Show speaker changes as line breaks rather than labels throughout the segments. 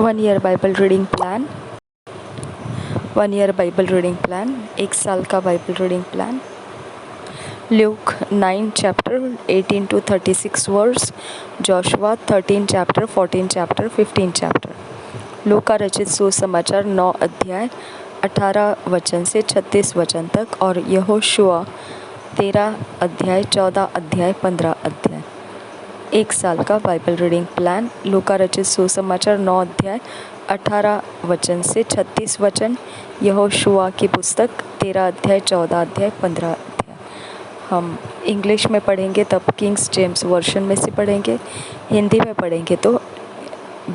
1 year Bible reading plan 1 year Bible reading plan 1 साल का Bible reading plan Luke 9 chapter 18 to 36 verse, Joshua 13 chapter 14 chapter 15 chapter. लूका रचित सुसमाचार 9 अध्याय 18 वचन से 36 वचन तक और यहोशुआ 13 अध्याय 14 अध्याय 15 अध्याय। 1 साल का बाइबल रीडिंग प्लान लूका रचित सुसमाचार 9 अध्याय 18 वचन से 36 वचन, यहोशुआ की पुस्तक 13 अध्याय 14 अध्याय 15 अध्याय। हम इंग्लिश में पढ़ेंगे तब किंग्स जेम्स वर्जन में से पढ़ेंगे, हिंदी में पढ़ेंगे तो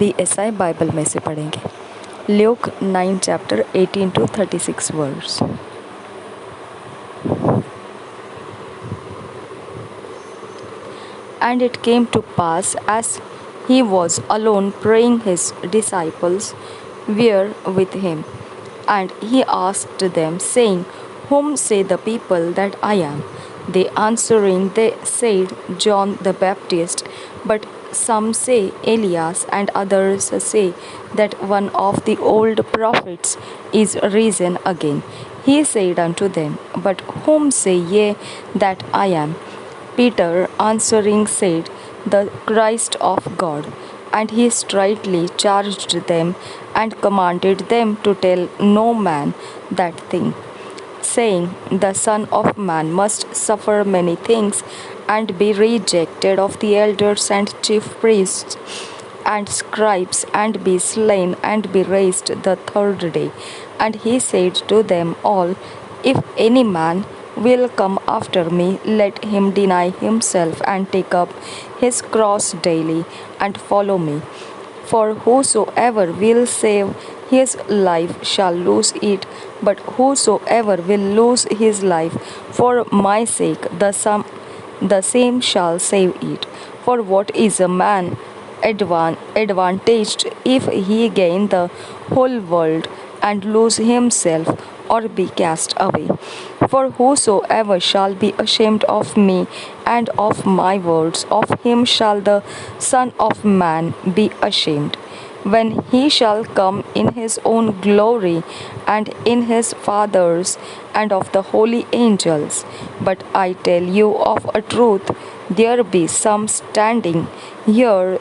BSI बाइबल में से पढ़ेंगे। Luke 9 chapter 18 to 36 verse. And it came to pass, as he was alone praying, his disciples were with him. And he asked them, saying, Whom say the people that I am? They answering, they said, John the Baptist, but some say Elias, and others say that one of the old prophets is risen again. He said unto them, But whom say ye that I am? Peter answering said, The Christ of God. And he straightly charged them and commanded them to tell no man that thing, saying, The Son of Man must suffer many things, and be rejected of the elders and chief priests and scribes, and be slain, and be raised the third day. And he said to them all, If any man will come after me, let him deny himself and take up his cross daily and follow me. For whosoever will save his life shall lose it, but whosoever will lose his life for my sake, the same shall save it. For what is a man advantaged if he gain the whole world and lose himself, or be cast away? For whosoever shall be ashamed of me and of my words, of him shall the Son of Man be ashamed, when he shall come in his own glory and in his Father's and of the holy angels. But I tell you of a truth, there be some standing here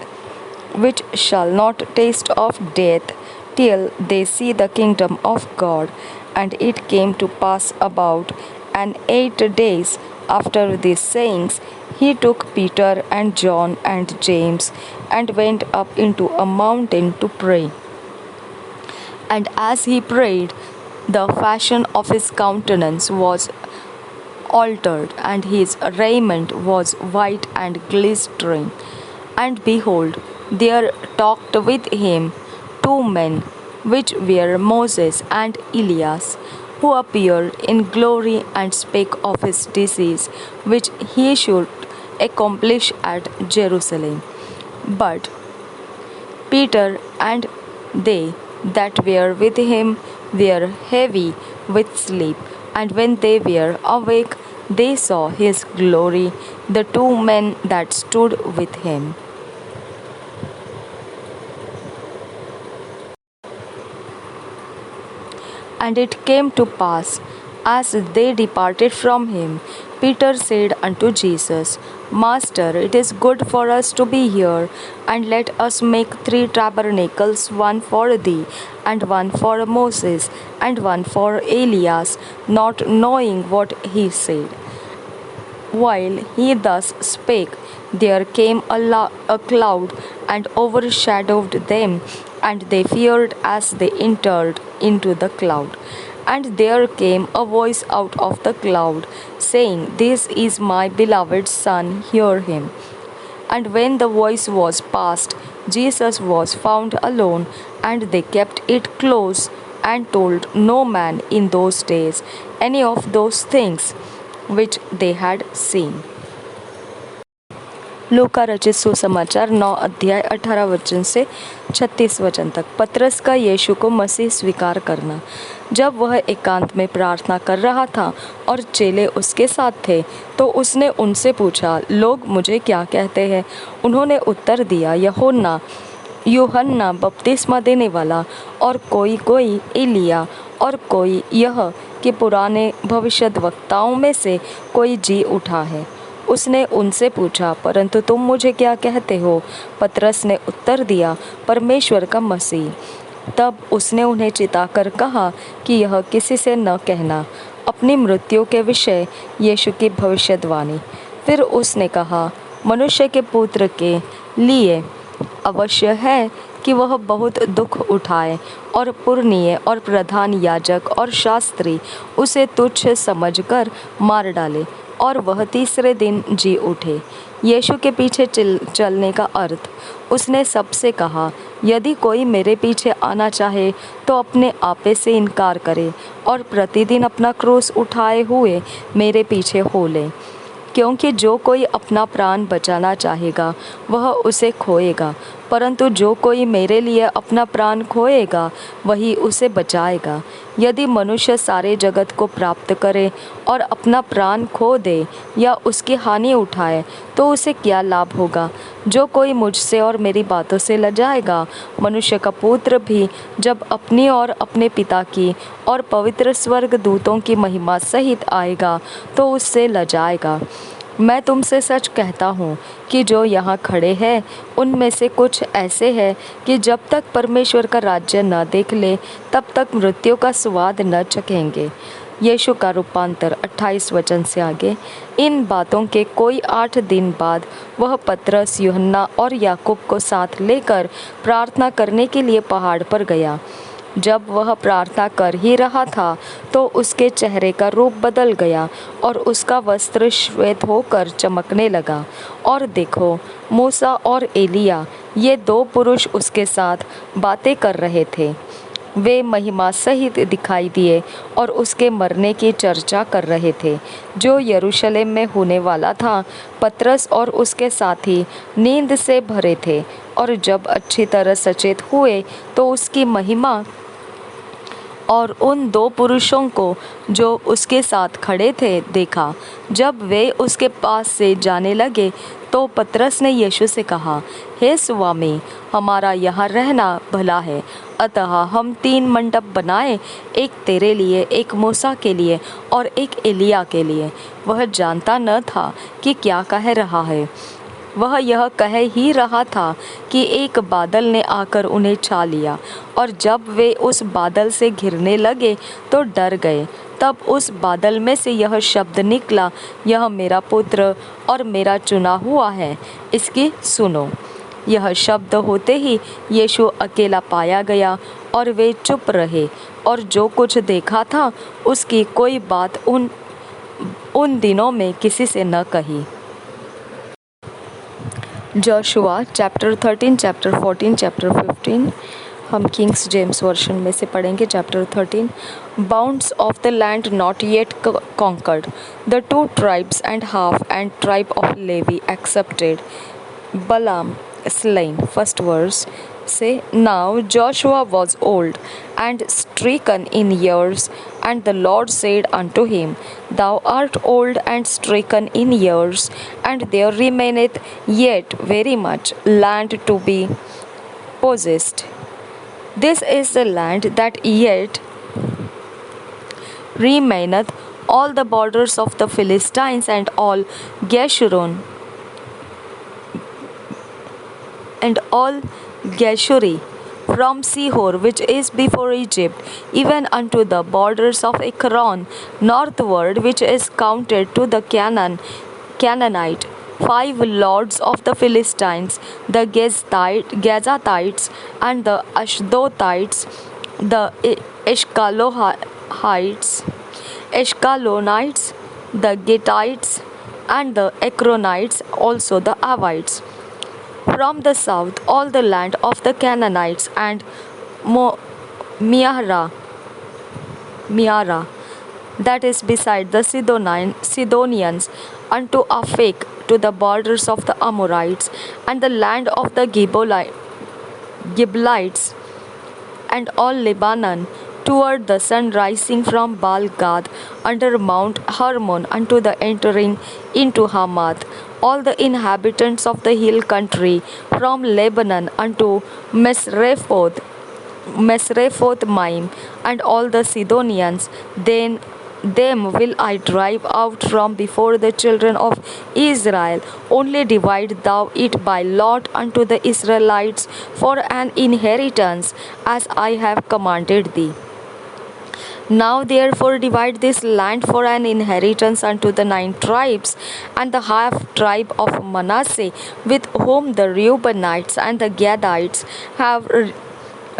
which shall not taste of death till they see the kingdom of God. And it came to pass about 8 days after these sayings, he took Peter and John and James and went up into a mountain to pray. And as he prayed, the fashion of his countenance was altered, and his raiment was white and glistering. And behold, there talked with him 2 men, which were Moses and Elias, who appeared in glory and spake of his disease, which he should accomplish at Jerusalem. But Peter and they that were with him were heavy with sleep, and when they were awake, they saw his glory, the 2 men that stood with him. And it came to pass, as they departed from him, Peter said unto Jesus, Master, it is good for us to be here, and let us make 3 tabernacles, one for thee, and one for Moses, and one for Elias, not knowing what he said. While he thus spake, there came a cloud and overshadowed them, and they feared as they entered into the cloud. And there came a voice out of the cloud, saying, This is my beloved Son, hear him. And when the voice was past, Jesus was found alone, and they kept it close, and told no man in those days any of those things which they had seen. लूका रचित सुसमाचार 9 अध्याय 18 वचन से 36 वचन तक। पतरस का यीशु को मसीह स्वीकार करना। जब वह एकांत में प्रार्थना कर रहा था और चेले उसके साथ थे, तो उसने उनसे पूछा, लोग मुझे क्या कहते हैं? उन्होंने उत्तर दिया, यूहन्ना यूहन्ना बपतिस्मा देने वाला, और कोई एलिया, और कोई यह कि पुराने भविष्यद्वक्ताओं में से कोई जी उठा है। उसने उनसे पूछा, परंतु तुम मुझे क्या कहते हो? पतरस ने उत्तर दिया, परमेश्वर का मसीह। तब उसने उन्हें चिताकर कहा कि यह किसी से न कहना, अपनी मृत्यु के विषय यीशु की भविष्यवाणी। फिर उसने कहा, मनुष्य के पुत्र के लिए अवश्य है कि वह बहुत दुख उठाए, और पुरनिये और प्रधान याजक और शास्त्री उसे तुच्छ समझकर मार डाले, और वह तीसरे दिन जी उठे। यीशु के पीछे चलने का अर्थ। उसने सबसे कहा, यदि कोई मेरे पीछे आना चाहे तो अपने आपे से इनकार करे और प्रतिदिन अपना क्रूस उठाए हुए मेरे पीछे हो ले। क्योंकि जो कोई अपना प्राण बचाना चाहेगा वह उसे खोएगा, परंतु जो कोई मेरे लिए अपना प्राण खोएगा वही उसे बचाएगा। यदि मनुष्य सारे जगत को प्राप्त करे और अपना प्राण खो दे या उसकी हानि उठाए तो उसे क्या लाभ होगा? जो कोई मुझसे और मेरी बातों से लजाएगा, मनुष्य का पुत्र भी जब अपनी और अपने पिता की और पवित्र स्वर्ग दूतों की महिमा सहित आएगा तो उससे लजाएगा। मैं तुमसे सच कहता हूँ कि जो यहाँ खड़े हैं उनमें से कुछ ऐसे हैं कि जब तक परमेश्वर का राज्य न देख ले तब तक मृत्यु का स्वाद न चखेंगे। यीशु का रूपांतर 28 वचन से आगे। इन बातों के कोई 8 दिन बाद वह पतरस, यूहन्ना और याकूब को साथ लेकर प्रार्थना करने के लिए पहाड़ पर गया। जब वह प्रार्थना कर ही रहा था तो उसके चेहरे का रूप बदल गया और उसका वस्त्र श्वेत होकर चमकने लगा। और देखो, मूसा और एलिया, ये 2 पुरुष उसके साथ बातें कर रहे थे। वे महिमा सहित दिखाई दिए और उसके मरने की चर्चा कर रहे थे, जो यरूशलेम में होने वाला था। पतरस और उसके साथी नींद से भरे थे, और जब अच्छी तरह सचेत हुए तो उसकी महिमा और उन 2 पुरुषों को जो उसके साथ खड़े थे देखा। जब वे उसके पास से जाने लगे तो पतरस ने यीशु से कहा, हे स्वामी, हमारा यहाँ रहना भला है, अतः हम 3 मंडप बनाए, एक तेरे लिए, एक मूसा के लिए और एक एलिया के लिए। वह जानता न था कि क्या कह रहा है। वह यह कह ही रहा था कि एक बादल ने आकर उन्हें छा लिया, और जब वे उस बादल से घिरने लगे तो डर गए। तब उस बादल में से यह शब्द निकला, यह मेरा पुत्र और मेरा चुना हुआ है, इसकी सुनो। यह शब्द होते ही यीशु अकेला पाया गया और वे चुप रहे, और जो कुछ देखा था उसकी कोई बात उन दिनों में किसी से न कही। Joshua chapter 13, chapter 14, chapter 15। हम किंग्स जेम्स वर्शन में से पढ़ेंगे। Chapter 13। Bounds of the land not yet conquered, the 2 tribes and half and tribe of Levi accepted, Balaam slain. First verse say, now Joshua was old and stricken in years, and the Lord said unto him, thou art old and stricken in years, and there remaineth yet very much land to be possessed. This is the land that yet remaineth, all the borders of the Philistines and all Geshurun and all Geshuri, from Sihor which is before Egypt, even unto the borders of Ekron northward, which is counted to the Canaanite. 5 lords of the Philistines, the Gazathites and the Ashdodites, the Ashkelonites, the Gittites and the Ekronites, also the Avites. From the south, all the land of the Canaanites and Miara, that is beside the Sidonians, unto Aphek, to the borders of the Amorites, and the land of the Gibeonites, and all Lebanon, toward the sun rising from Baal Gad under Mount Hermon unto the entering into Hamath, all the inhabitants of the hill country, from Lebanon unto Misrephoth, Maim, and all the Sidonians, then them will I drive out from before the children of Israel. Only divide thou it by lot unto the Israelites for an inheritance, as I have commanded thee. Now therefore divide this land for an inheritance unto the 9 tribes, and the half tribe of Manasseh, with whom the Reubenites and the Gadites have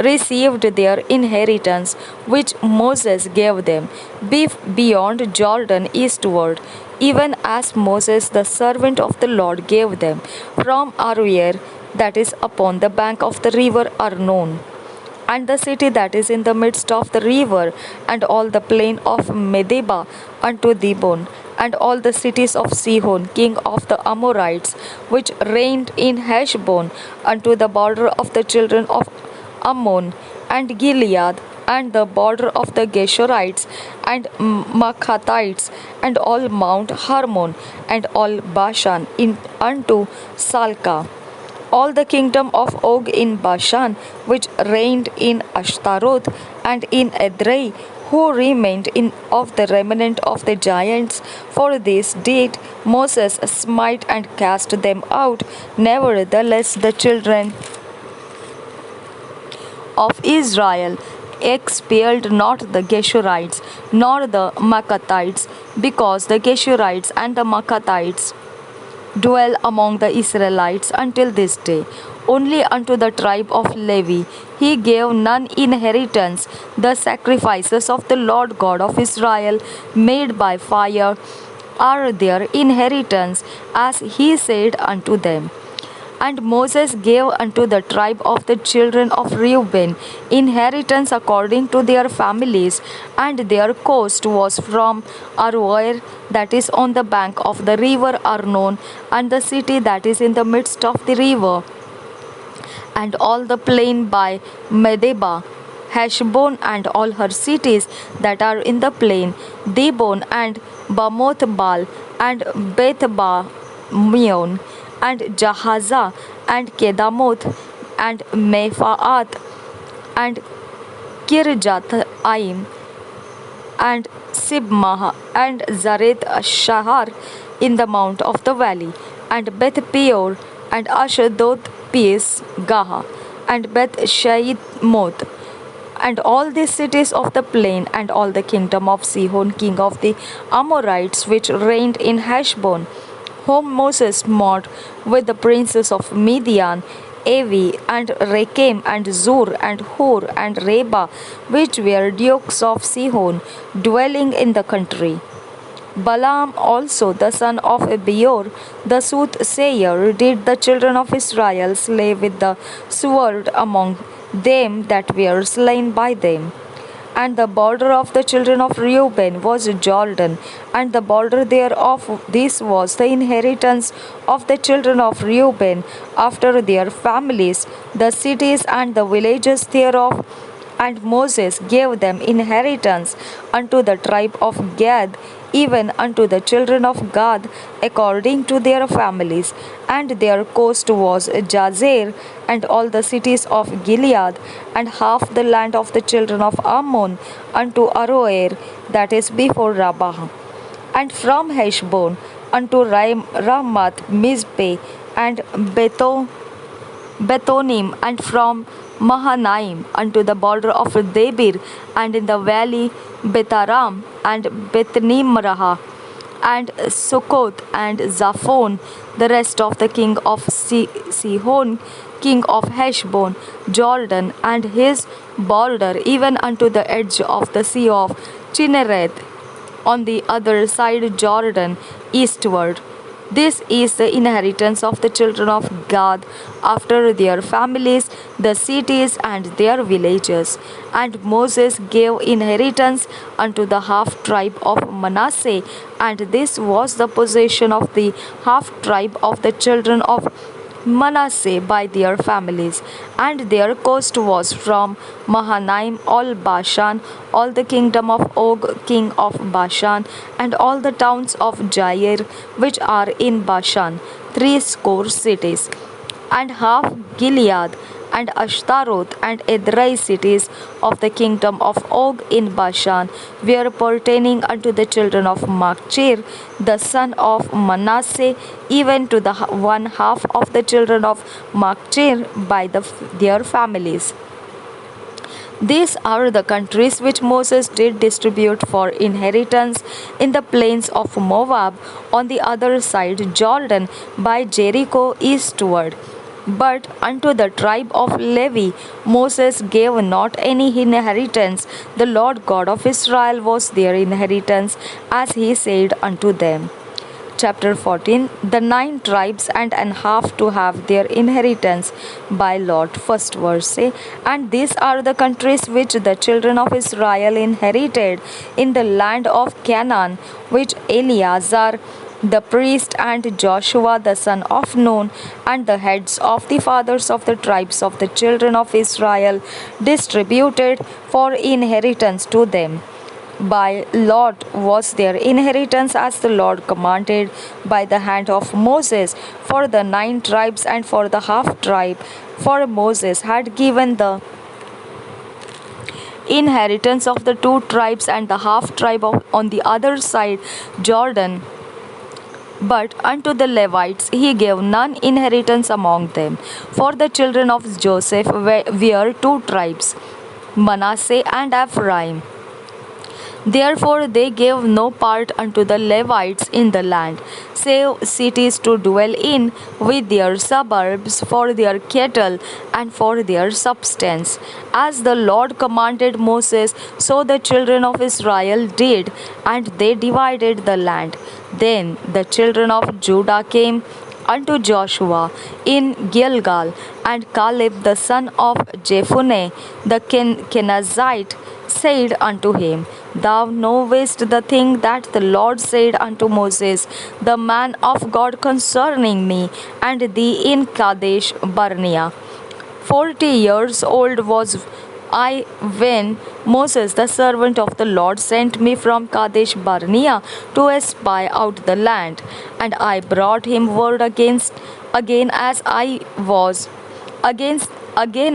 received their inheritance, which Moses gave them, beyond Jordan eastward, even as Moses the servant of the Lord gave them, from Aroer, that is upon the bank of the river Arnon, and the city that is in the midst of the river, and all the plain of Medeba unto Dibon, and all the cities of Sihon, king of the Amorites, which reigned in Heshbon, unto the border of the children of Ammon, and Gilead, and the border of the Geshurites, and Maachathites, and all Mount Hermon, and all Bashan, unto Salcah, all the kingdom of Og in Bashan, which reigned in Ashtaroth and in Edrei, who remained in of the remnant of the giants. For this did Moses smite and cast them out. Nevertheless, the children of Israel expelled not the Geshurites nor the Maachathites, because the Geshurites and the Maachathites dwell among the Israelites until this day. Only unto the tribe of Levi he gave none inheritance. The sacrifices of the Lord God of Israel, made by fire, are their inheritance, as he said unto them. And Moses gave unto the tribe of the children of Reuben inheritance according to their families, and their coast was from Aroer, that is on the bank of the river Arnon, and the city that is in the midst of the river, and all the plain by Medeba, Heshbon and all her cities that are in the plain, Dibon and Bamoth Baal, and Bethba Meon, and Jahaza, and Kedamoth, and Mephaat, and Kirjathaim, and Sibmah, and Zareth Shahar in the mount of the valley, and Beth Peor, and Ashdod Pis Gaha, and Beth Shahimoth, and all these cities of the plain, and all the kingdom of Sihon king of the Amorites, which reigned in Heshbon, whom Moses smote with the princes of Midian, Avi, and Rechem, and Zur, and Hur, and Reba, which were dukes of Sihon, dwelling in the country. Balaam also, the son of Beor, the soothsayer, did the children of Israel slay with the sword among them that were slain by them. And the border of the children of Reuben was Jordan, and the border thereof, this was the inheritance of the children of Reuben after their families, the cities and the villages thereof. And Moses gave them inheritance unto the tribe of Gad, even unto the children of Gad, according to their families. And their coast was Jazer, and all the cities of Gilead, and half the land of the children of Ammon, unto Aroer, that is before Rabbah. And from Heshbon unto Ramath Mizpeh, and Bethonim, and from Mahanaim unto the border of Debir, and in the valley Betharam, and Bethnimrah, and Succoth, and Zaphon, the rest of the king of Sihon, king of Heshbon, Jordan, and his border, even unto the edge of the sea of Chinnereth, on the other side Jordan, eastward. This is the inheritance of the children of Gad after their families, the cities and their villages. And Moses gave inheritance unto the half tribe of Manasseh, and this was the possession of the half tribe of the children of Manasseh by their families, and their coast was from Mahanaim, all Bashan, all the kingdom of Og, king of Bashan, and all the towns of Jair, which are in Bashan, 80 cities, and half Gilead, and Ashtaroth, and Edrei cities of the kingdom of Og in Bashan, were pertaining unto the children of Machir, the son of Manasseh, even to the one half of the children of Machir by their families. These are the countries which Moses did distribute for inheritance in the plains of Moab on the other side Jordan by Jericho eastward. But unto the tribe of Levi Moses gave not any inheritance. The Lord God of Israel was their inheritance, as he said unto them. Chapter 14. The 9 tribes and an half to have their inheritance by lot. First verse say, and these are the countries which the children of Israel inherited in the land of Canaan, which Eleazar the priest and Joshua the son of Nun and the heads of the fathers of the tribes of the children of Israel distributed for inheritance to them. By lot was their inheritance, as the Lord commanded by the hand of Moses, for the 9 tribes and for the half tribe. For Moses had given the inheritance of the 2 tribes and the half tribe on the other side Jordan. But unto the Levites he gave none inheritance among them. For the children of Joseph were 2 tribes, Manasseh and Ephraim. Therefore they gave no part unto the Levites in the land, save cities to dwell in, with their suburbs for their cattle and for their substance. As the Lord commanded Moses, so the children of Israel did, and they divided the land. Then the children of Judah came unto Joshua in Gilgal, and Caleb the son of Jephunneh the Kenizzite said unto him, Thou knowest the thing that the Lord said unto Moses, the man of God, concerning me and thee in Kadesh Barnea. 40 years old was I when Moses the servant of the Lord sent me from Kadesh Barnea to espy out the land, and I brought him word again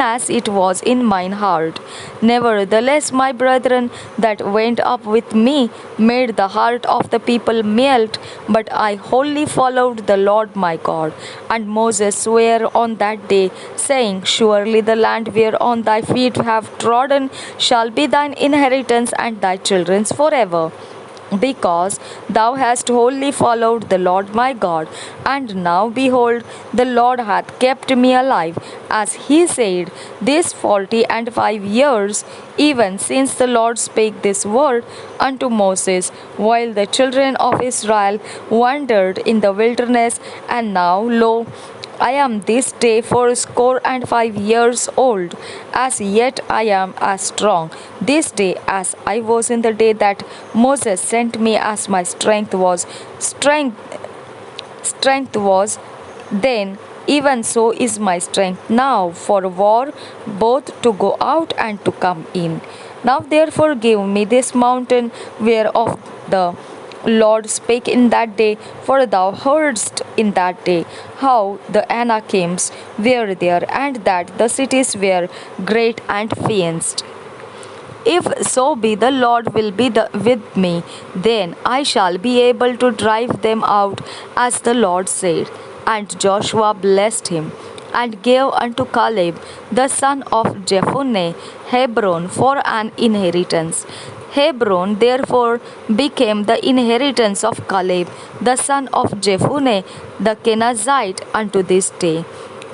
as it was in mine heart. Nevertheless, my brethren that went up with me made the heart of the people melt, but I wholly followed the Lord my God. And Moses sware on that day, saying, Surely the land whereon thy feet have trodden shall be thine inheritance and thy children's forever, because thou hast wholly followed the Lord my God. And now, behold, the Lord hath kept me alive, as he said, these 45 years, even since the Lord spake this word unto Moses, while the children of Israel wandered in the wilderness. And now, lo, I am this day 85 years old, as yet I am as strong this day as I was in the day that Moses sent me, as my strength was then, even so is my strength now for war, both to go out and to come in. Now therefore give me this mountain whereof the Lord spake in that day, for thou heardst in that day how the Anakims were there, and that the cities were great and fenced. If so be the Lord will be with me, then I shall be able to drive them out, as the Lord said. And Joshua blessed him, and gave unto Caleb the son of Jephunneh Hebron for an inheritance. Hebron therefore became the inheritance of Caleb the son of Jephunneh the Kenizzite unto this day,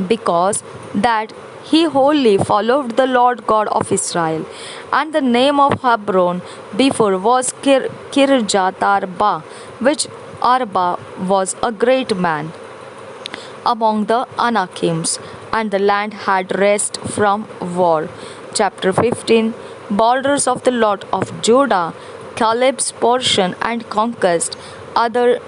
because that he wholly followed the Lord God of Israel. And the name of Hebron before was Kirjath Arba, which Arba was a great man among the Anakims, and the land had rest from war. Chapter 15. Borders of the lot of Judah, Caleb's portion and conquest, other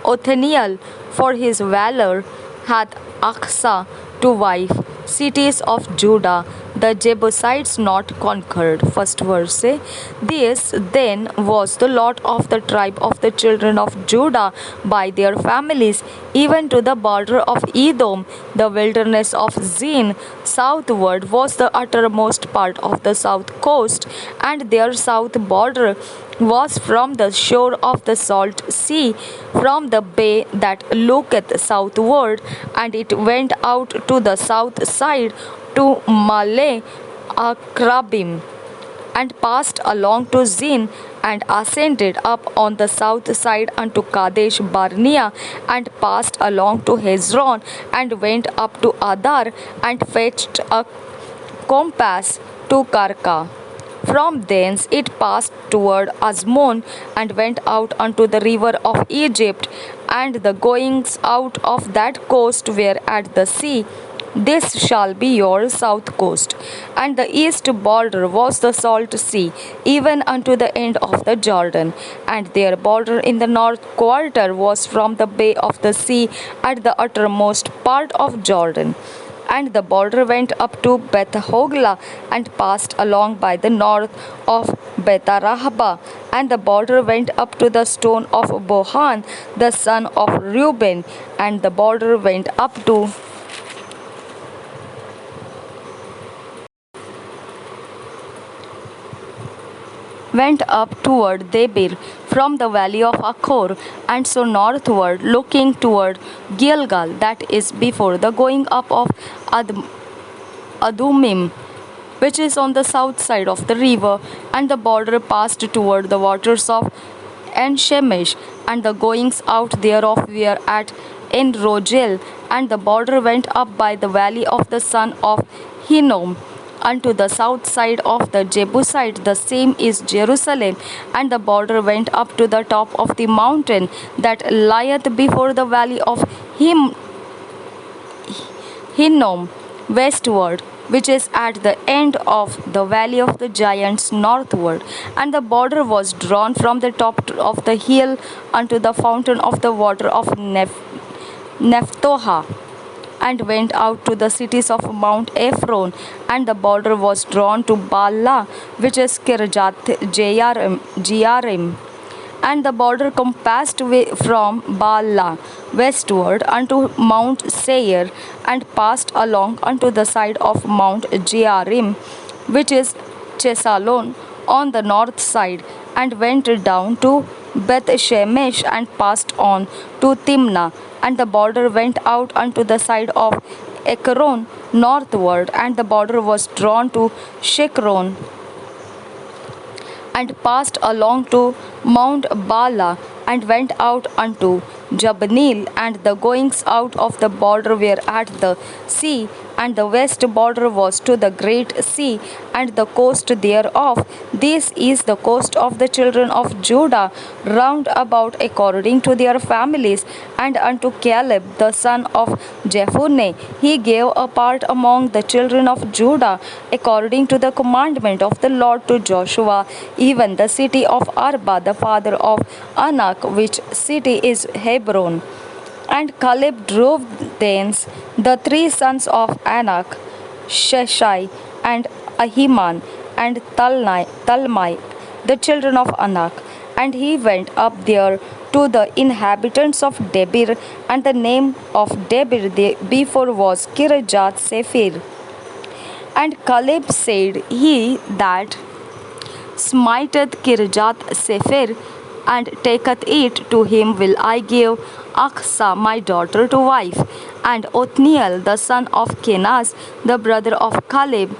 Othniel for his valor, hath Achsah to wife, cities of Judah, the Jebusites not conquered. First verse say, this then was the lot of the tribe of the children of Judah by their families, even to the border of Edom, the wilderness of Zin. Southward was the uttermost part of the south coast, and their south border was from the shore of the salt sea, from the bay that looketh southward, and it went out to the south side to Malay Akrabim, and passed along to Zin, and ascended up on the south side unto Kadesh Barnea, and passed along to Hezron, and went up to Adar, and fetched a compass to Karka. From thence it passed toward Azmon, and went out unto the river of Egypt, and the goings out of that coast were at the sea. This shall be your south coast. And the east border was the salt sea, even unto the end of the Jordan. And their border in the north quarter was from the bay of the sea at the uttermost part of Jordan. And the border went up to Beth Hogla, and passed along by the north of Betharahaba. And the border went up to the stone of Bohan, the son of Reuben. And the border went up toward Debir from the valley of Achor, and so northward, looking toward Gilgal, that is before the going up of Adumim, which is on the south side of the river. And the border passed toward the waters of En-shemesh, and the goings out thereof were at En-rogel. And the border went up by the valley of the son of Hinnom unto the south side of the Jebusite, the same is Jerusalem. And the border went up to the top of the mountain that lieth before the valley of Hinnom westward, which is at the end of the valley of the giants northward. And the border was drawn from the top of the hill unto the fountain of the water of Nephtoah, and went out to the cities of Mount Ephron. And the border was drawn to Bala, which is Kirjath Jearim. And the border compassed from Bala westward unto Mount Seir, and passed along unto the side of Mount Jearim, which is Chesalon on the north side, and went down to Beth Shemesh, and passed on to Timnah. And the border went out unto the side of Ekron northward, and the border was drawn to Shekron, and passed along to Mount Bala, and went out unto Jabneel. And the goings out of the border were at the sea, and the west border was to the great sea, and the coast thereof. This is the coast of the children of Judah round about according to their families. And unto Caleb the son of Jephunneh he gave a part among the children of Judah, according to the commandment of the Lord to Joshua, even the city of Arba the father of Anak, which city is Hebron. And Caleb drove thence the three sons of Anak, Sheshai, and Ahiman, and Talmai, the children of Anak. And he went up there to the inhabitants of Debir, and the name of Debir before was Kirjath Sephir. And Caleb said, he that smiteth Kirjath Sephir, and taketh it, to him will I give Achsah my daughter to wife. And Othniel the son of Kenaz, the brother of Caleb,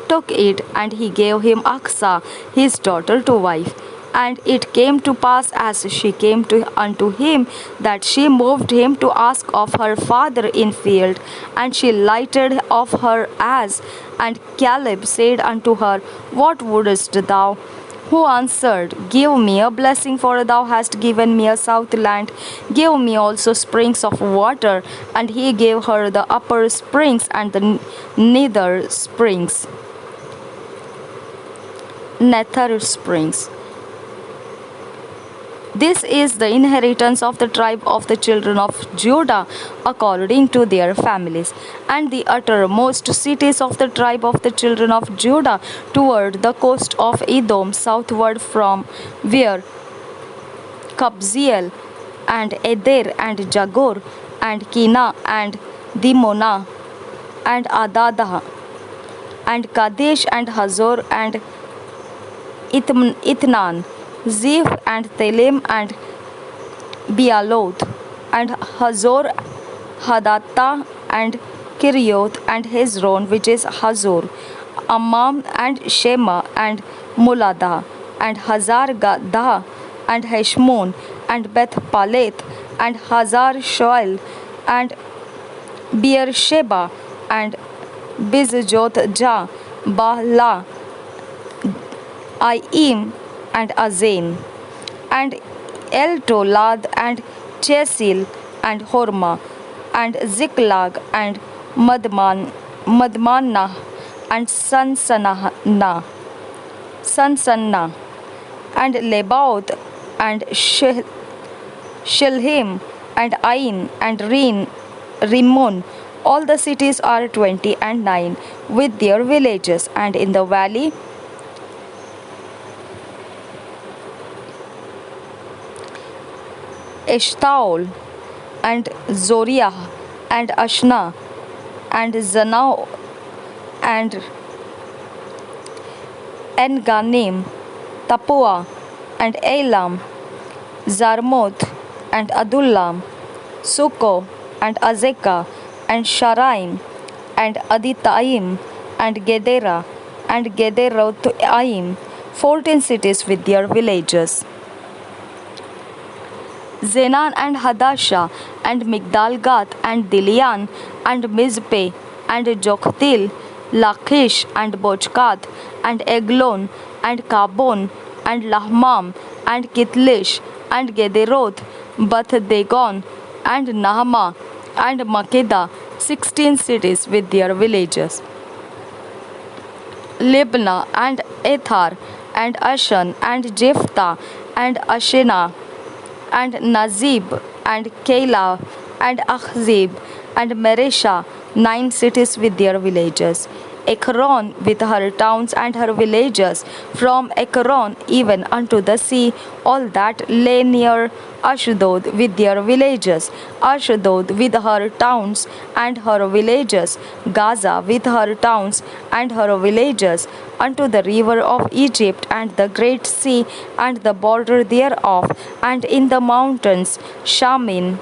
took it, and he gave him Achsah his daughter to wife. And it came to pass, as she came unto him, that she moved him to ask of her father in field, and she lighted of her ass. And Caleb said unto her, what wouldest thou? Who answered, give me a blessing, for thou hast given me a south land. Give me also springs of water. And he gave her the upper springs and the nether springs. This is the inheritance of the tribe of the children of Judah according to their families. And the uttermost cities of the tribe of the children of Judah toward the coast of Edom southward from where Kabzeel and Eder and Jagor and Kina and Dimona and Adadah and Kadesh and Hazor and Ithnan, Ziph and Telem and Bealoth and Hazor Hadattah and Kirioth and Hezron, which is Hazor, Ammam and Shema and Moladah and Hazar Gaddah and Heshmon and Beth Paleth and Hazar Shoel and Beersheba and Bizjoth Jah, Bahla, Aim and Azen and El Tolad and Chesil and Horma and Ziklag and Madmanah and Sansannah and Lebaoth and Shilhim and Ain and Rimmon. All the cities are 20 and 9 with their villages, and in the valley Eshtaol and Zoriah and Ashna and Zanao and En-Ganim, Tapua and Elam, Zarmoth and Adullam, Suko and Azekah and Sharaim and Aditaim and Gedera and Gederothaim, 14 cities with their villages. Zenan and Hadasha and Migdal-Gath and Dilian and Mizpeh and Jokthil, Lachish and Bochkath and Eglon and Kabon and Lahmam and Kitlish and Gederoth, Beth-Dagon and Nahama and Makkedah, 16 cities with their villages. Libnah and Ethar and Ashan and Jephthah and Ashena and Nazib and Keilah and Achzib and Maresha, 9 cities with their villages. Ekron with her towns and her villages, from Ekron even unto the sea, all that lay near Ashdod with their villages. Ashdod with her towns and her villages. Gaza with her towns and her villages, unto the river of Egypt and the great sea and the border thereof, and in the mountains Shamir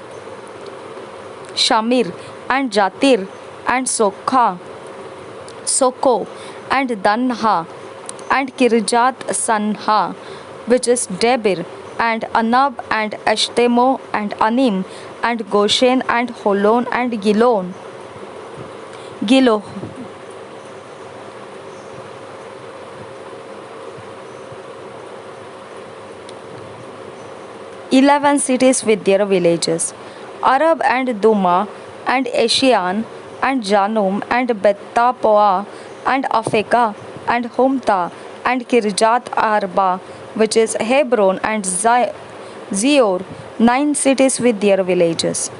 and Jatir and Soko and Danha and Kirjat Sanha, which is Debir, and Anab and Eshtemo and Anim and Goshen and Holon and Gilo. 11 cities with their villages. Arab and Duma and Eshian and Janum and Beth-Tappuah and Afekah and Humta and Kirjat Arba, which is Hebron and Zior, 9 cities with their villages.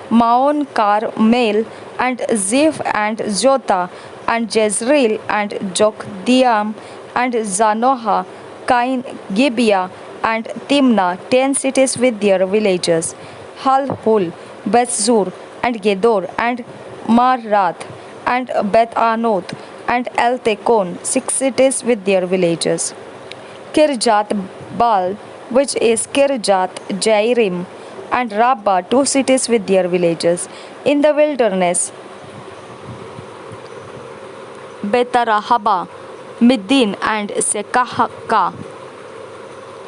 Maon Carmel and Ziph and Jota and Jezreel and Jokdeam and Zanoah, Kain, Gibeah and Timnah, 10 cities with their villages. Halhul, Bethzur and Gedor and Marath and Beth-Anoth and El-Tekon, 6 cities with their villages. Kirjat Baal, which is Kirjat Jairim, and Rabbah, 2 cities with their villages. In the wilderness, Betarahaba, Middin and Sekahaka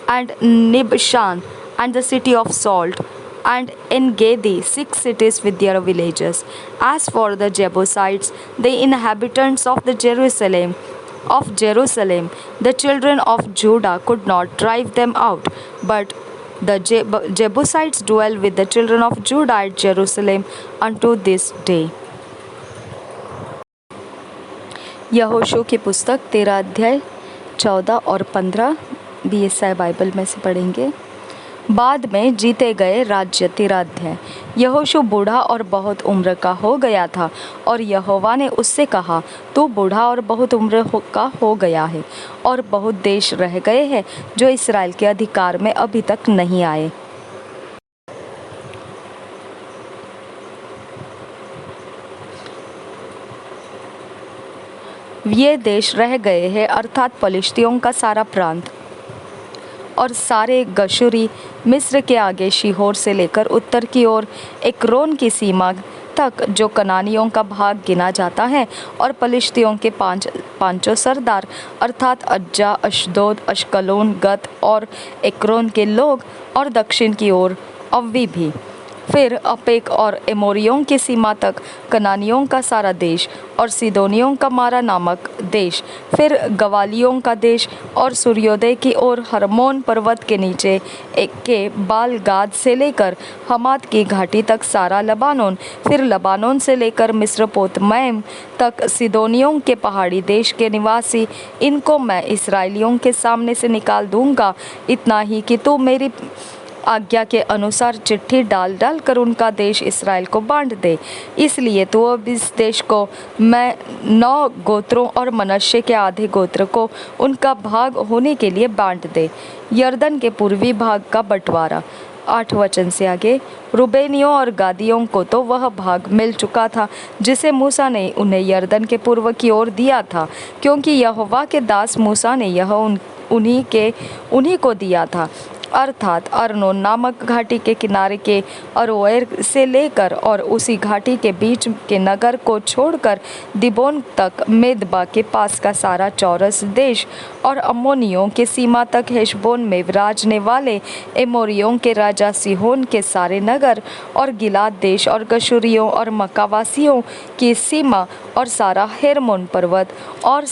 and Nibshan and the city of Salt, and En-Gedi, 6 cities with their villages. As for the Jebusites, the inhabitants of Jerusalem, the children of Judah could not drive them out, but the Jebusites dwell with the children of Judah at Jerusalem unto this day. यहोशू की पुस्तक 13 अध्याय 14 और 15 BSI Bible में से पढ़ेंगे। बाद में जीते गए राज्य 13 अध्याय। यहोशू बूढ़ा और बहुत उम्र का हो गया था और यहोवा ने उससे कहा, तू बूढ़ा और बहुत उम्र का हो गया है और बहुत देश रह गए हैं जो इस्राएल के अधिकार में अभी तक नहीं आए। ये देश रह गए हैं अर्थात पलिश्तियों का सारा प्रांत और सारे गशूरी, मिस्र के आगे शीहोर से लेकर उत्तर की ओर एक्रोन की सीमा तक जो कनानियों का भाग गिना जाता है, और पलिश्तियों के पांचों सरदार अर्थात अज्जा, अशदोद, अश्कलोन, गत और एक्रोन के लोग, और दक्षिण की ओर अव्वी भी। फिर अपेक और एमोरियों की सीमा तक कनानियों का सारा देश और सीदोनियों का मारा नामक देश, फिर गवालियों का देश और सूर्योदय की ओर हरमोन पर्वत के नीचे के बाल गाद से लेकर हमात की घाटी तक सारा लबानोन, फिर लबानोन से लेकर मिस्रपोतमैम तक सीदोनियों के पहाड़ी देश के निवासी, इनको मैं इसराइलियों के सामने से निकाल दूंगा। इतना ही कि तू मेरी आज्ञा के अनुसार चिट्ठी डाल डाल कर उनका देश इसराइल को बांट दे। इसलिए तू अब इस देश को मैं 9 गोत्रों और मनश्शे के आधे गोत्र को उनका भाग होने के लिए बांट दे। यरदन के पूर्वी भाग का बंटवारा। 8 वचन से आगे। रूबेनियों और गादियों को तो वह भाग मिल चुका था जिसे मूसा ने उन्हें यरदन के पूर्व की ओर दिया था, क्योंकि यहोवा के दास मूसा ने यह उन्हीं को दिया था, अर्थात अर्नोन नामक घाटी के किनारे के अरोएर से लेकर और उसी घाटी के बीच के नगर को छोड़कर दिबोन तक मेदबा के पास का सारा चौरस देश, और अम्मोनियों के सीमा तक हेशबोन में विराजने वाले एमोरियों के राजा सिहोन के सारे नगर, और गिलाद देश और गशूरियों और मकावासियों की सीमा, और सारा हेर्मोन पर्वत और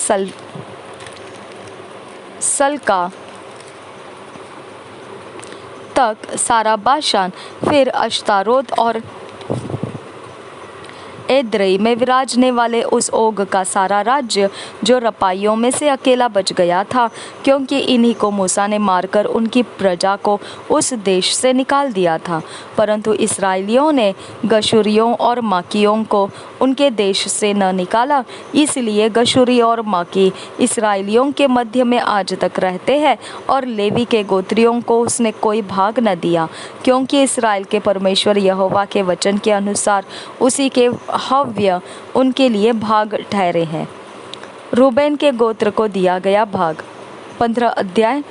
सल्का तक सारा बाशान, फिर अश्तारोत और एद्रेई में विराजने वाले उस ओग का सारा राज्य जो रपाइयों में से अकेला बच गया था, क्योंकि इन्हीं को मूसा ने मारकर उनकी प्रजा को उस देश से निकाल दिया था। परंतु इसराइलियों ने गशूरियों और माकियों को उनके देश से न निकाला, इसलिए गशूरी और माकी इसराइलियों के मध्य में आज तक रहते हैं, और लेवी के गोत्रियों को उसने कोई भाग न दिया, क्योंकि इसराइल के परमेश्वर यहोवा के वचन के अनुसार उसी के हव्य उनके लिए भाग ठहरे हैं। रूबेन के गोत्र को दिया गया भाग। 15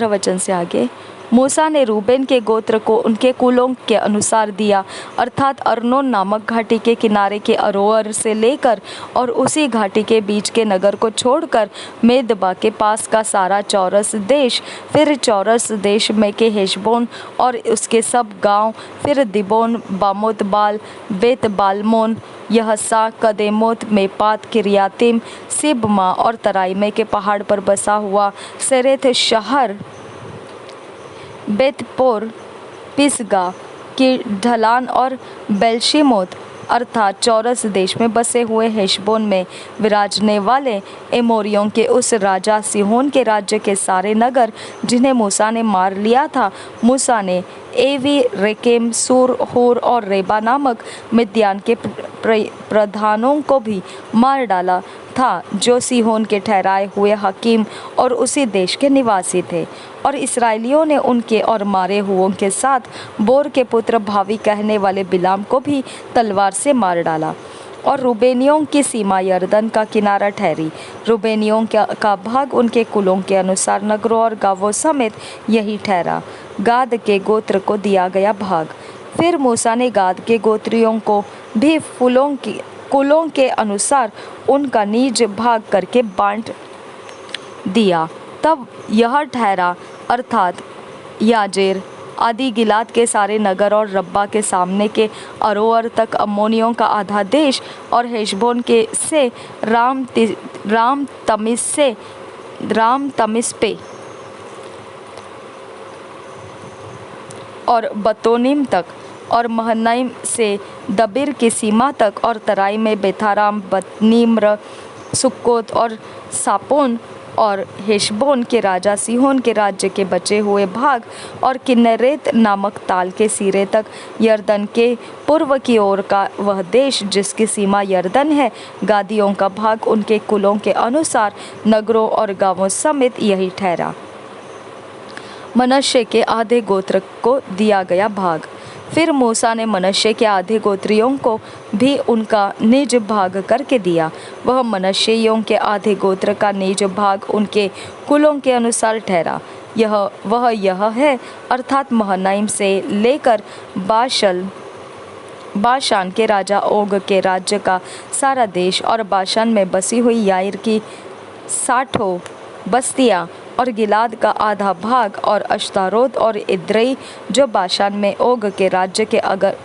वचन से आगे। मूसा ने रूबेन के गोत्र को उनके कुलों के अनुसार दिया, अर्थात अर्नोन नामक घाटी के किनारे के अरोअर से लेकर और उसी घाटी के बीच के नगर को छोड़कर मेदबा के पास का सारा चौरस देश, फिर चौरस देश में के हेशबोन और उसके सब गांव, फिर दिबोन, बामोत बाल, बेत बालमोन, यहसा, कदेमोत, मेपात, किरियातिम, सिबमा और तराइमे के पहाड़ पर बसा हुआ सेरेथ शहर, बेतपोर, पिसगा की ढलान और बेलशिमोत, अर्थात चौरस देश में बसे हुए हेशबोन में विराजने वाले एमोरियों के उस राजा सिहोन के राज्य के सारे नगर जिन्हें मूसा ने मार लिया था। मूसा ने एवी, रेकेम, सूर, हूर और रेबा नामक मिद्यान के प्रधानों को भी मार डाला था, जो सिहोन के ठहराए हुए हकीम और उसी देश के निवासी थे। और इसराइलियों ने उनके और मारे हुओं के साथ बोर के पुत्र भावी कहने वाले बिलाम को भी तलवार से मार डाला। और रूबेनियों की सीमा यरदन का किनारा ठहरी। रूबेनियों का भाग उनके कुलों के अनुसार नगरों और गांवों समेत यही ठहरा। गाद के गोत्र को दिया गया भाग। फिर मूसा ने गाद के गोत्रियों को भी कुलों के अनुसार उनका निज भाग करके बांट दिया। तब यह ठहरा, अर्थात याजेर आदि गिलाद के सारे नगर और रब्बा के सामने के अरोअर तक अम्मोनियों का आधा देश, और हेशबोन के से राम तमिस्पे और बतोनिम तक, और महनईम से दबिर की सीमा तक, और तराई में बेथाराम, बतनीम्र, सुक्कोत और सापोन, और हेशबोन के राजा सीहोन के राज्य के बचे हुए भाग और किन्नेरेत नामक ताल के सिरे तक यरदन के पूर्व की ओर का वह देश जिसकी सीमा यरदन है, गादियों का भाग उनके कुलों के अनुसार नगरों और गांवों समेत यही ठहरा। मनश्शे के आधे गोत्र को दिया गया भाग। फिर मूसा ने मनश्शे के आधे गोत्रियों को भी उनका निज भाग करके दिया। वह मनश्शेइयों के आधे गोत्र का निज भाग उनके कुलों के अनुसार ठहरा। यह है अर्थात महनाइम से लेकर बाशान के राजा ओग के राज्य का सारा देश और बाशान में बसी हुई याईर की 60 बस्तियाँ और गिलाद का आधा भाग और अश्तारोत और इद्रई जो बाशान में ओग के राज्य के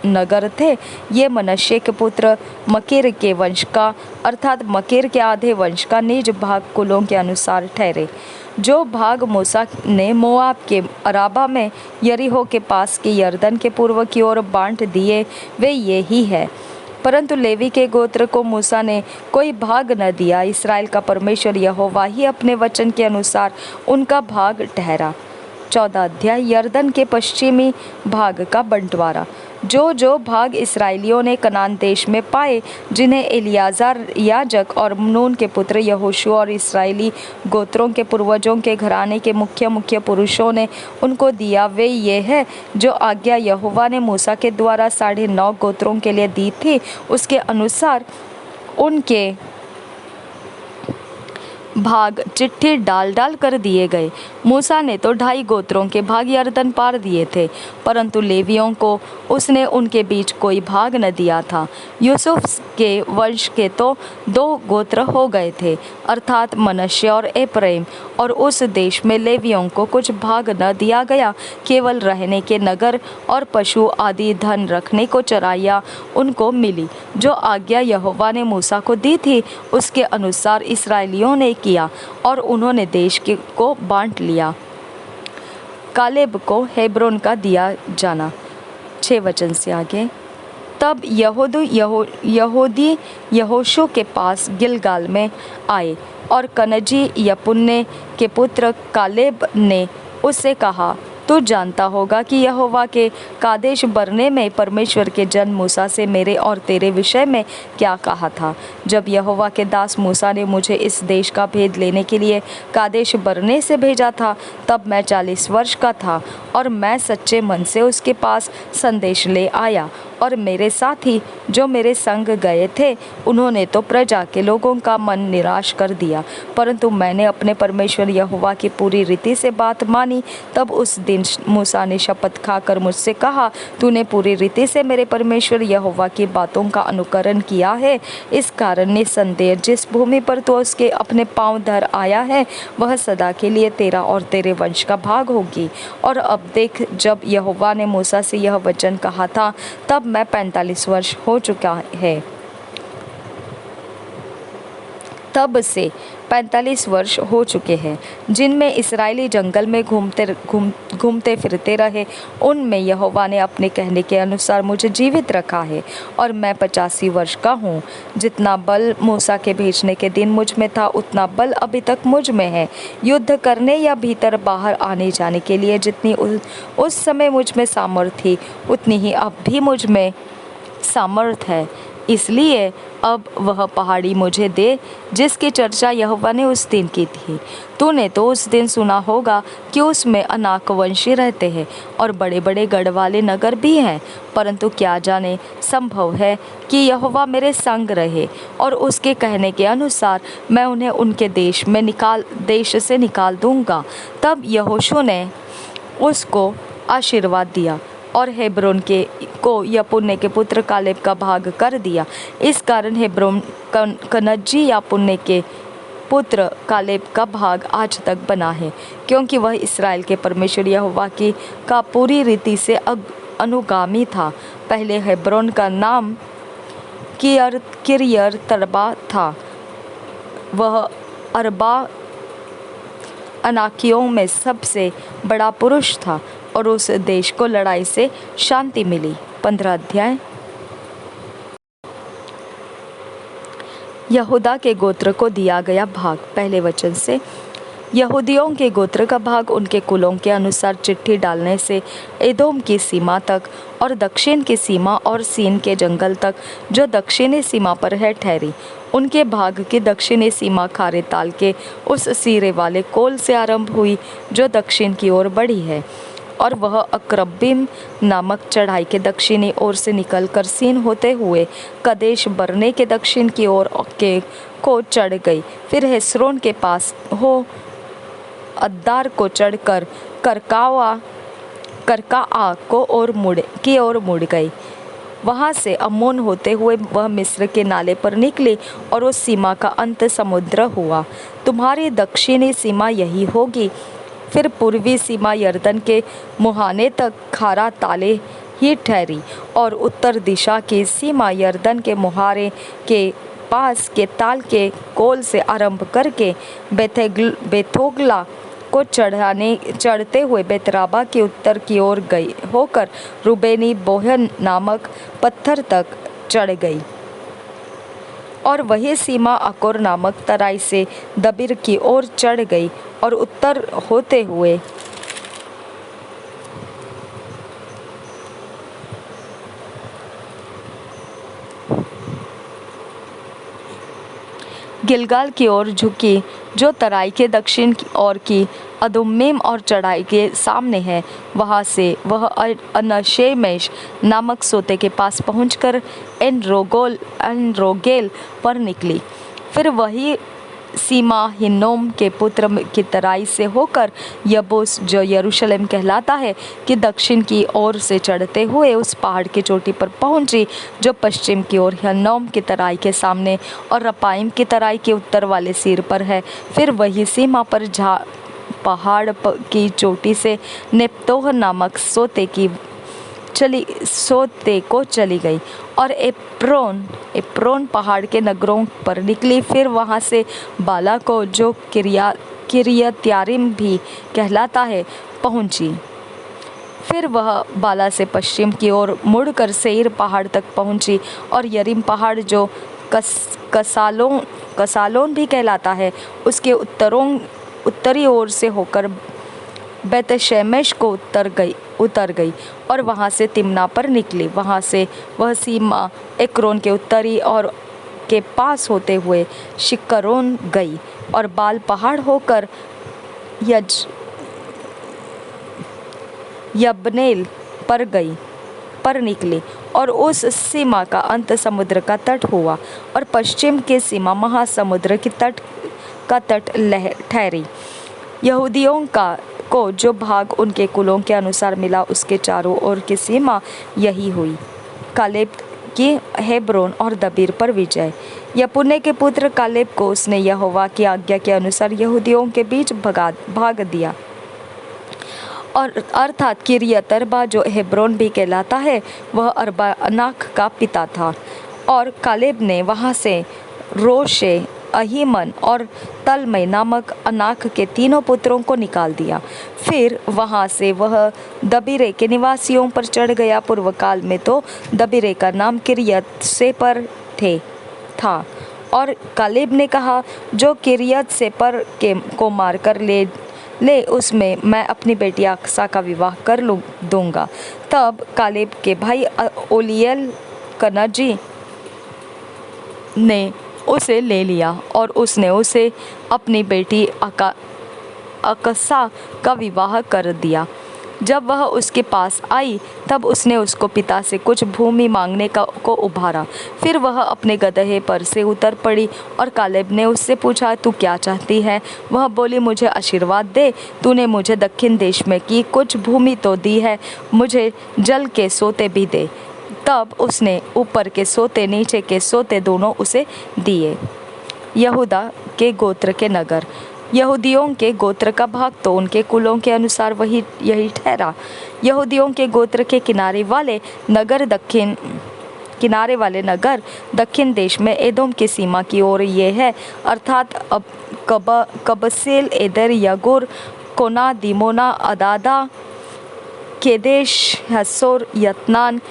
नगर थे, ये मनश्शे के पुत्र मकीर के वंश का अर्थात मकीर के आधे वंश का निज भाग कुलों के अनुसार ठहरे। जो भाग मूसा ने मोआब के अराबा में यरीहो के पास के यरदन के पूर्व की ओर बांट दिए वे ये ही है। परंतु लेवी के गोत्र को मूसा ने कोई भाग न दिया। इस्राएल का परमेश्वर यहोवा ही अपने वचन के अनुसार उनका भाग ठहरा। 14 अध्याय यरदन के पश्चिमी भाग का बंटवारा। जो भाग इस्राएलियों ने कनान देश में पाए, जिन्हें एलियाजार याजक और नून के पुत्र यहोशू और इस्राएली गोत्रों के पूर्वजों के घराने के मुख्य पुरुषों ने उनको दिया, वे ये है जो आज्ञा यहोवा ने मूसा के द्वारा 9.5 गोत्रों के लिए दी थी, उसके अनुसार उनके भाग चिट्ठी डाल कर दिए गए। मूसा ने तो 2.5 गोत्रों के भाग यरदन पार दिए थे, परंतु लेवियों को उसने उनके बीच कोई भाग न दिया था। यूसुफ के वंश के तो 2 गोत्र हो गए थे, अर्थात मनश्शे और एप्रैम, और उस देश में लेवियों को कुछ भाग न दिया गया। केवल रहने के नगर और पशु आदि धन रखने को चराइयाँ उनको मिली। जो आज्ञा यहोवा ने मूसा को दी थी, उसके अनुसार इस्राएलियों ने किया और उन्होंने देश को बांट लिया। कालेब को हेब्रोन का दिया जाना। 6 वचन से आगे। तब यहूदी यहोशू के पास गिलगाल में आए और कनजी यपुन्ने के पुत्र कालेब ने उससे कहा, तू जानता होगा कि यहोवा के कादेश बरने में परमेश्वर के जन मूसा से मेरे और तेरे विषय में क्या कहा था। जब यहोवा के दास मूसा ने मुझे इस देश का भेद लेने के लिए कादेश बरने से भेजा था, तब मैं 40 वर्ष का था और मैं सच्चे मन से उसके पास संदेश ले आया। और मेरे साथी जो मेरे संग गए थे, उन्होंने तो प्रजा के लोगों का मन निराश कर दिया, परंतु मैंने अपने परमेश्वर यहोवा की पूरी रीति से बात मानी। तब उस दिन मूसा ने शपथ खाकर मुझसे कहा, तूने पूरी रीति से मेरे परमेश्वर यहोवा की बातों का अनुकरण किया है, इस कारण निसंदेह जिस भूमि पर तू उसके अपने पांव धर आया है, वह सदा के लिए तेरा और तेरे वंश का भाग होगी। और अब देख, जब यहोवा ने मूसा से यह वचन कहा था, तब मैं 45 वर्ष हो चुका है। तब से 45 वर्ष हो चुके हैं, जिनमें इस्राएली जंगल में घूमते फिरते रहे। उनमें यहोवा ने अपने कहने के अनुसार मुझे जीवित रखा है और मैं 85 वर्ष का हूँ। जितना बल मूसा के भेजने के दिन मुझ में था, उतना बल अभी तक मुझ में है। युद्ध करने या भीतर बाहर आने जाने के लिए जितनी उस समय मुझ में सामर्थ थी, उतनी ही अब भी मुझ में सामर्थ है। इसलिए अब वह पहाड़ी मुझे दे जिसकी चर्चा यहोवा ने उस दिन की थी। तूने तो उस दिन सुना होगा कि उसमें अनाकवंशी रहते हैं और बड़े बड़े गढ़ वाले नगर भी हैं, परंतु क्या जाने, संभव है कि यहोवा मेरे संग रहे और उसके कहने के अनुसार मैं उन्हें उनके देश से निकाल दूंगा। तब यहोशू ने उसको आशीर्वाद दिया और हेब्रोन को यपुन्ने के पुत्र कालेब का भाग कर दिया। इस कारण हेब्रोन कनजी यपुन्ने के पुत्र कालेब का भाग आज तक बना है, क्योंकि वह इस्राएल के परमेश्वर यहोवा की का पूरी रीति से अनुगामी था। पहले हेब्रोन का नाम किर्यत तरबा था। वह अरबा अनाकियों में सबसे बड़ा पुरुष था और उस देश को लड़ाई से शांति मिली। 15 अध्याय। यहूदा के गोत्र को दिया गया भाग। पहले वचन से। यहूदियों के गोत्र का भाग उनके कुलों के अनुसार चिट्ठी डालने से एदोम की सीमा तक और दक्षिण की सीमा और सीन के जंगल तक जो दक्षिणी सीमा पर है ठहरी। उनके भाग की दक्षिणी सीमा खारे ताल के उस सिरे वाले कोल से आरंभ हुई जो दक्षिण की ओर बढ़ी है, और वह अक्रब्बीम नामक चढ़ाई के दक्षिणी ओर से निकलकर सीन होते हुए कदेश बरने के दक्षिण की ओर के को चढ़ गई। फिर हेस्रोन के पास हो अद्दार को चढ़कर करका की ओर मुड़ गई। वहाँ से अम्मोन होते हुए वह मिस्र के नाले पर निकली और उस सीमा का अंत समुद्र हुआ। तुम्हारी दक्षिणी सीमा यही होगी। फिर पूर्वी सीमा यर्दन के मुहाने तक खारा ताले ही ठहरी, और उत्तर दिशा की सीमा यर्दन के मुहारे के पास के ताल के कोल से आरंभ करके बेथोगला को चढ़ते हुए बेतराबा के उत्तर की ओर गई होकर रूबेनी बोहन नामक पत्थर तक चढ़ गई, और वही सीमा अकोर नामक तराई से दबीर की ओर चढ़ गई और उत्तर होते हुए गिलगाल की ओर झुकी, जो तराई के दक्षिण ओर की अदुम्मीम और चढ़ाई के सामने है। वहाँ से वह अनशेमेश नामक सोते के पास पहुंचकर एनरोगेल पर निकली। फिर वही सीमा हिन्नोम के पुत्र की तराई से होकर यबूस, जो यरूशलेम कहलाता है, कि दक्षिण की ओर से चढ़ते हुए उस पहाड़ की चोटी पर पहुंची जो पश्चिम की ओर हिन्नोम की तराई के सामने और रपाइम की तराई के उत्तर वाले सिर पर है। फिर वही सीमा पर पहाड़ की चोटी से नेप्तोह नामक सोते को चली गई और एप्रोन पहाड़ के नगरों पर निकली। फिर वहाँ से बाला को, जो किरियत्यारिम भी कहलाता है, पहुँची। फिर वह बाला से पश्चिम की ओर मुड़कर सेईर पहाड़ तक पहुँची, और यरीम पहाड़, जो कसालोन भी कहलाता है, उसके उत्तरी ओर से होकर बेतशेमेश को उतर गई और वहाँ से तिम्ना पर निकली। वहाँ से वह सीमा एक्रोन के उत्तरी और के पास होते हुए शिक्करोन गई और बाल पहाड़ होकर यब्नेल पर निकली, और उस सीमा का अंत समुद्र का तट हुआ, और पश्चिम की सीमा महासमुद्र की तट ठहरी। यहूदियों को जो भाग उनके कुलों के अनुसार मिला, उसके चारों ओर की सीमा यही हुई। कालेब की हेब्रोन और दबीर पर विजय। यपुन्ने के पुत्र कालेब को उसने यहोवा की आज्ञा के अनुसार यहूदियों के बीच भाग दिया, और अर्थात किरियत अरबा, जो हेब्रोन भी कहलाता है, वह अरबा अनाक का पिता था। और कालेब ने वहाँ से रोशे, अहीमन और तलमै नामक अनाक के तीनों पुत्रों को निकाल दिया। फिर वहाँ से वह दबीरे के निवासियों पर चढ़ गया। पूर्व काल में तो दबीरे का नाम किरियत सेपर था, और कालेब ने कहा, जो किरियत सेपर को मार कर ले उसमें मैं अपनी बेटी अक्सा का विवाह कर दूंगा। तब कालेब के भाई ओलियल कनजी ने उसे ले लिया, और उसने उसे अपनी बेटी अकसा का विवाह कर दिया। जब वह उसके पास आई, तब उसने उसको पिता से कुछ भूमि मांगने को उभारा। फिर वह अपने गदहे पर से उतर पड़ी, और कालेब ने उससे पूछा, तू क्या चाहती है? वह बोली, मुझे आशीर्वाद दे। तूने मुझे दक्षिण देश में की कुछ भूमि तो दी है, मुझे जल के सोते भी दे। तब उसने ऊपर के सोते, नीचे के सोते दोनों उसे दिए। यहूदा के गोत्र के नगर। यहूदियों के गोत्र का भाग तो उनके कुलों के अनुसार यही ठहरा। यहूदियों के गोत्र के किनारे वाले नगर दक्षिण देश में एदोम की सीमा की ओर ये है, अर्थात अब कबसेल, एदर, यगुर, कोना, दिमोना, अदादा, केदेश, हसोर, यत्नान,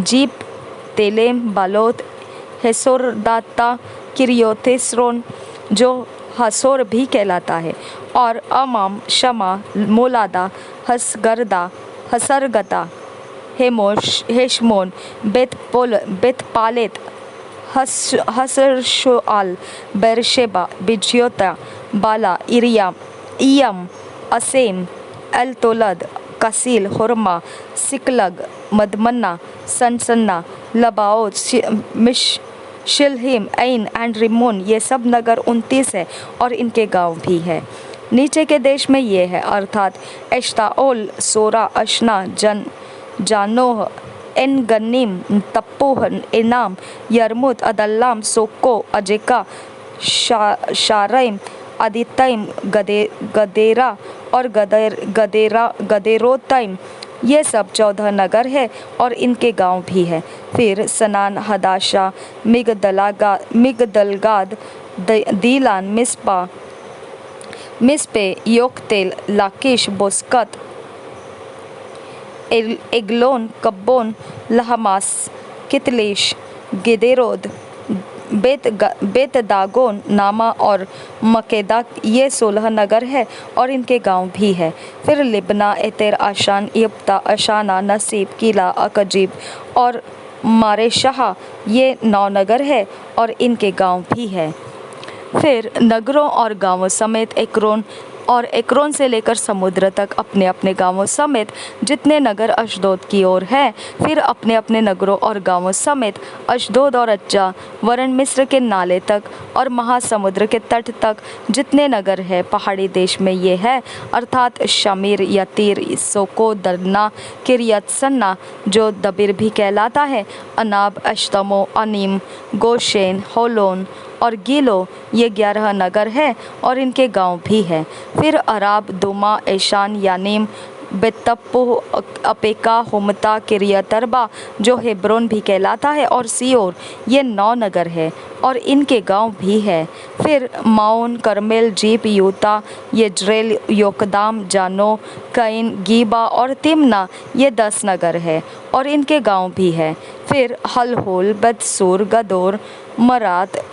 जीप, तेलेम, बालोत, हेसोरदाता, किरियोथेस्रोन, जो हसोर भी कहलाता है, और अमाम, शमा, Moladah, हसगरदा, हसरगता, हेशमोन, बेतपालेत, हसरशोआल, Beersheba, बिज्योता, Bala, इयम, असेम, एलतोलद, कसील, Hurma, Ziklag, मदमन्ना, सनसन्ना, लबाओत, शिलहिम, an and रिमोन, ये सब नगर 29 है और इनके गांव भी है। नीचे के देश में ये है, अर्थात एश्ताओल, सोरा, अशना, जानोह, एन गन्नीम, तप्पूह, इनाम, यरमुत, अदल्लाम, सोको, अजेका, शारैम, आदितैम, गदेरा और गदेरोतैम, ये सब 14 नगर है और इनके गांव भी है। फिर सनान, हदाशा, मिगदलगाद, दीलान, मिस्पे, योक्तेल, लाकिश, बोस्कत, एग्लोन, कब्बोन, लहमास, कितलिश, गेदेरोद, बेतदागोन, नामा और मकेदा, ये 16 नगर है और इनके गांव भी है। फिर लिब्ना, एतेर, आशान, यप्ता, अशाना, नसीब, किला, अकजीब और मारेशाह, ये 9 नगर है और इनके गांव भी है। फिर नगरों और गांवों समेत एक्रोन से लेकर समुद्र तक अपने अपने गांवों समेत जितने नगर अशदोद की ओर है, फिर अपने अपने नगरों और गांवों समेत अशदोद और अज्जा, वरन मिस्र के नाले तक और महासमुद्र के तट तक जितने नगर है पहाड़ी देश में ये है, अर्थात शमीर, यतीर, सोको, दरना, किरियतसन्ना जो दबिर भी कहलाता है, अनाब, अश्तमो, अनीम, गोशेन, होलोन और गीलो, ये 11 नगर है और इनके गांव भी है। फिर अराब, दुमा, ऐशान, यानीम, बेतप्पुह, अपेका, हुमता, किरियतरबा जो हेब्रोन भी कहलाता है, और सियोर, ये 9 नगर है और इनके गांव भी है। फिर माओन, करमेल, जीप, यूता, यज्रेल, योकदाम, जानो, कैन, गीबा और तिमना, ये 10 नगर है और इनके गांव भी है। फिर हलहोल, बेतसूर, गदोर, मरात,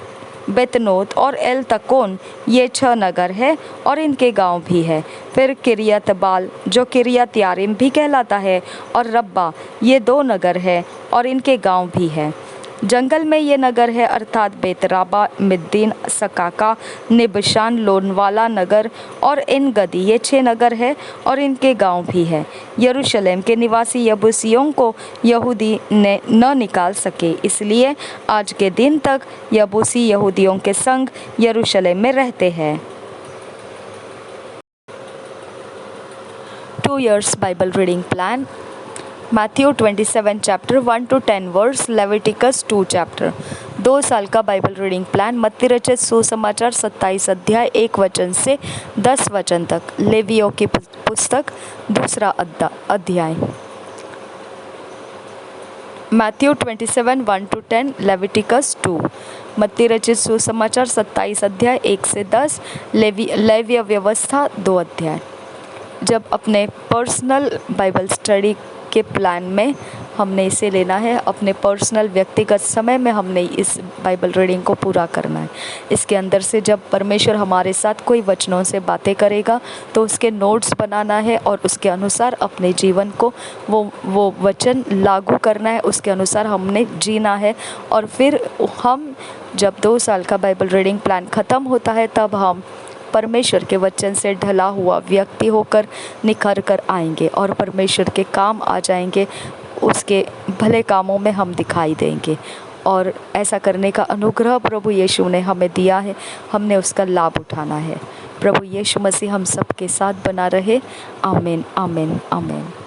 बेतनोत और एल तकोन, ये 6 नगर है और इनके गांव भी है। फिर किरियत बाल जो किरियत यारिम भी कहलाता है, और रब्बा, ये 2 नगर है और इनके गांव भी है। जंगल में ये नगर है, अर्थात बेतराबा, मिद्दीन, सकाका, निबशान, लोनवाला नगर और इन गदी, ये 6 नगर है और इनके गांव भी है। यरूशलेम के निवासी यबूसियों को यहूदी ने न निकाल सके, इसलिए आज के दिन तक यबूसी यहूदियों के संग यरूशलेम में रहते हैं। 2 years Bible reading plan. Matthew 27 chapter 1 to 10 verse, Leviticus 2 chapter। 2 साल का बाइबल रीडिंग प्लान। मत्ती रचित सुसमाचार 27 अध्याय 1 वचन से 10 वचन तक। लेवियों की पुस्तक 2 अध्याय। Matthew 27 1 to 10, Leviticus 2। मत्ती रचित सुसमाचार 27 अध्याय 1 से 10, लेवीय व्यवस्था 2 अध्याय। जब अपने पर्सनल बाइबल स्टडी के प्लान में हमने इसे लेना है, अपने पर्सनल व्यक्तिगत समय में हमने इस बाइबल रीडिंग को पूरा करना है। इसके अंदर से जब परमेश्वर हमारे साथ कोई वचनों से बातें करेगा तो उसके नोट्स बनाना है और उसके अनुसार अपने जीवन को वो वचन लागू करना है, उसके अनुसार हमने जीना है। और फिर हम जब 2 साल का बाइबल रीडिंग प्लान ख़त्म होता है तब हम परमेश्वर के वचन से ढला हुआ व्यक्ति होकर निखर कर आएंगे और परमेश्वर के काम आ जाएंगे, उसके भले कामों में हम दिखाई देंगे। और ऐसा करने का अनुग्रह प्रभु यीशु ने हमें दिया है, हमने उसका लाभ उठाना है। प्रभु यीशु मसीह हम सबके साथ बना रहे। आमीन, आमीन, आमीन।